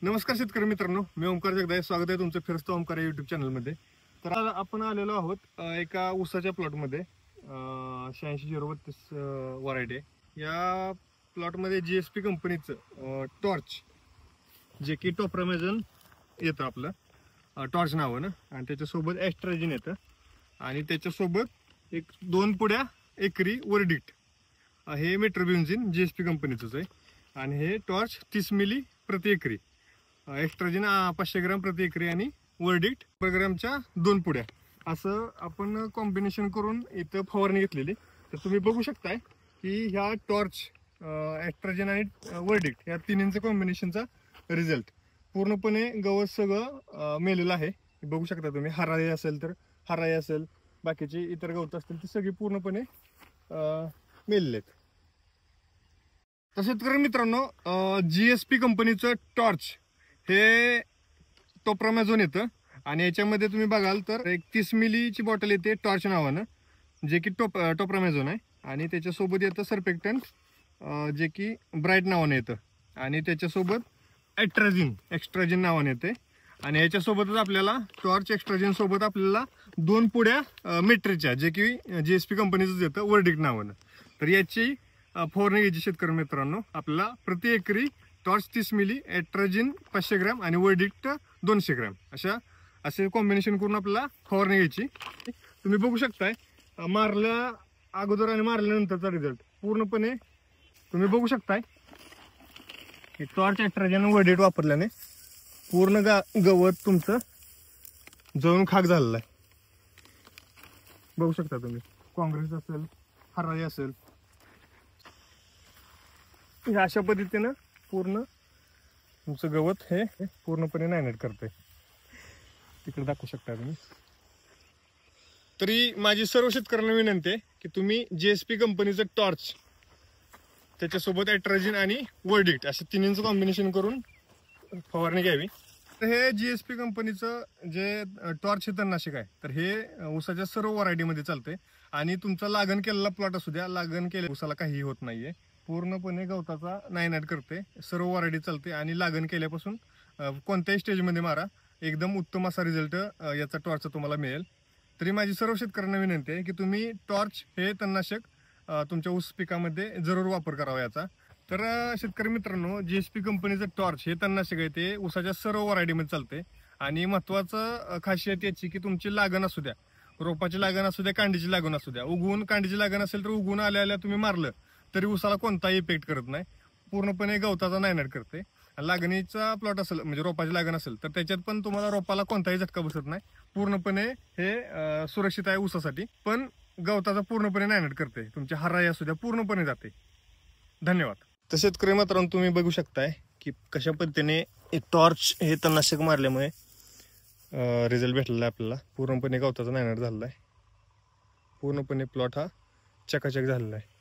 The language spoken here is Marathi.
नमस्कार शेतकरी मित्रांनो, मी ओमकार जगदाळे. स्वागत आहे तुमचं फिरस्तो ओमकार या यूट्यूब चॅनलमध्ये. तर आज आपण आलेलो आहोत एका ऊसाच्या प्लॉटमध्ये. 8632 व्हरायटी आहे. या प्लॉटमध्ये GSP कंपनीचं टॉर्च, जे की टॉप्रामेझॉन येतं आपलं टॉर्च नावानं, आणि त्याच्यासोबत ॲस्ट्राजिन येतं, आणि त्याच्यासोबत एक 2 पुड्या एकरी वर्डिक्ट. हे मेट्रोब्युंझिन GSP कंपनीचंच आहे. आणि हे टॉर्च 30 मिली प्रति एकरी, ॲस्ट्राजिन 500 ग्राम प्रति एकरी, आणि वर्डिक्ट ग्रामच्या 2 पुड्या, असं आपण कॉम्बिनेशन करून इथं फवारणी घेतलेली. तर तुम्ही बघू शकताय की ह्या टॉर्च, ॲस्ट्राजिन आणि वर्डिक्ट या तिन्हींचं कॉम्बिनेशनचा रिझल्ट पूर्णपणे गवत सगळं मेलेलं आहे. बघू शकता तुम्ही. हराळी असेल तर हराळी असेल, बाकीची इतर गवत असतील ती सगळी पूर्णपणे मेलेले आहेत. तर शेतकरी मित्रांनो, GSP कंपनीचं टॉर्च हे टॉप्रामेझॉन येतं, आणि याच्यामध्ये तुम्ही बघाल तर एक 30 मिलीची बॉटल येते टॉर्च नावानं, जे की टॉप्रामेझॉन आहे. आणि त्याच्यासोबत येतं सर्फेक्टंट, जे की ब्राईट नावानं येतं, आणि त्याच्यासोबत एक्स्ट्राजिन नावाने येते. आणि याच्यासोबतच आपल्याला टॉर्च एक्स्ट्राजिन सोबत आपल्याला 2 पुड्या मेट्रीच्या, जे की GSP कंपनीचंच येतं वर्डिक्ट नावानं. तर याची फवारणी घ्यायची शेतकरी मित्रांनो. आपल्याला प्रति एकरी टॉर्च 30 मिली, ॲस्ट्राजिन 500 ग्राम आणि वर्डिक्ट 200 ग्राम, असे कॉम्बिनेशन करून आपल्याला फवारणी घ्यायची. तुम्ही बघू शकताय मारल्या अगोदर आणि मारल्यानंतरचा रिझल्ट पूर्णपणे तुम्ही बघू शकताय. टॉर्च ॲस्ट्राजिन वर्डिक्ट वापरल्याने पूर्ण गवत तुमचं जळून खाक झालेलं आहे. बघू शकता तुम्ही. काँग्रेस असेल, हराळी असेल, अशा पद्धतीनं पूर्ण तुमचं गवत हे पूर्णपणे नायनाट करते. तिकडे दाखवू शकता तुम्ही. तरी माझी सर्व शेतकऱ्यांना विनंती आहे की तुम्ही GSP कंपनीचं टॉर्च, त्याच्यासोबत ॲस्ट्राजिन आणि वर्डिक्ट असे तिन्हींचं कॉम्बिनेशन करून फवारणी घ्यावी. तर हे GSP कंपनीचं जे टॉर्च हे तणनाशक आहे, तर हे ऊसाच्या सर्व व्हरायटीमध्ये चालते. आणि तुमचा लागण केलेला प्लॉट असू द्या, लागण केलेल्या ऊसाला काहीही होत नाहीये. पूर्णपणे गवताचा नायनाट करते, सर्व व्हरायटी चालते. आणि लागण केल्यापासून कोणत्याही स्टेजमध्ये मारा, एकदम उत्तम असा रिझल्ट याचा टॉर्चचा तुम्हाला मिळेल. तरी माझी सर्व शेतकऱ्यांना विनंती आहे की तुम्ही टॉर्च हे तणनाशक तुमच्या ऊस पिकामध्ये जरूर वापर करावा याचा. तर शेतकरी मित्रांनो, GSP कंपनीचं टॉर्च हे तणनाशक आहे, ते ऊसाच्या सर्व व्हरायटीमध्ये चालते. आणि महत्त्वाचं खासियत याची की तुमची लागण असू द्या, रोपाची लागण असू द्या, कांडीची लागण असू द्या, उगवून कांडीची लागण असेल तर उगवून आल्या तुम्ही मारलं तरी ऊसाला कोणताही इफेक्ट करत नाही. पूर्णपणे गवताचा नायनाट करते. लागणीचा प्लॉट असेल, म्हणजे रोपाची लागण असेल, तर त्याच्यात पण तुम्हाला रोपाला कोणताही झटका बसत नाही. पूर्णपणे हे सुरक्षित आहे ऊसासाठी. पण गवताचा पूर्णपणे नायनाट करते. तुमची हराई असू द्या पूर्णपणे जाते. धन्यवाद. तर शेतकरी मित्रांनो, तुम्ही बघू शकताय की कशा पद्धतीने टॉर्च हे तणनाशक मारल्यामुळे रिझल्ट भेटलेला आहे आपल्याला. पूर्णपणे गवताचा नायनाट झालेला आहे. पूर्णपणे प्लॉट हा चकाचक झालेला आहे.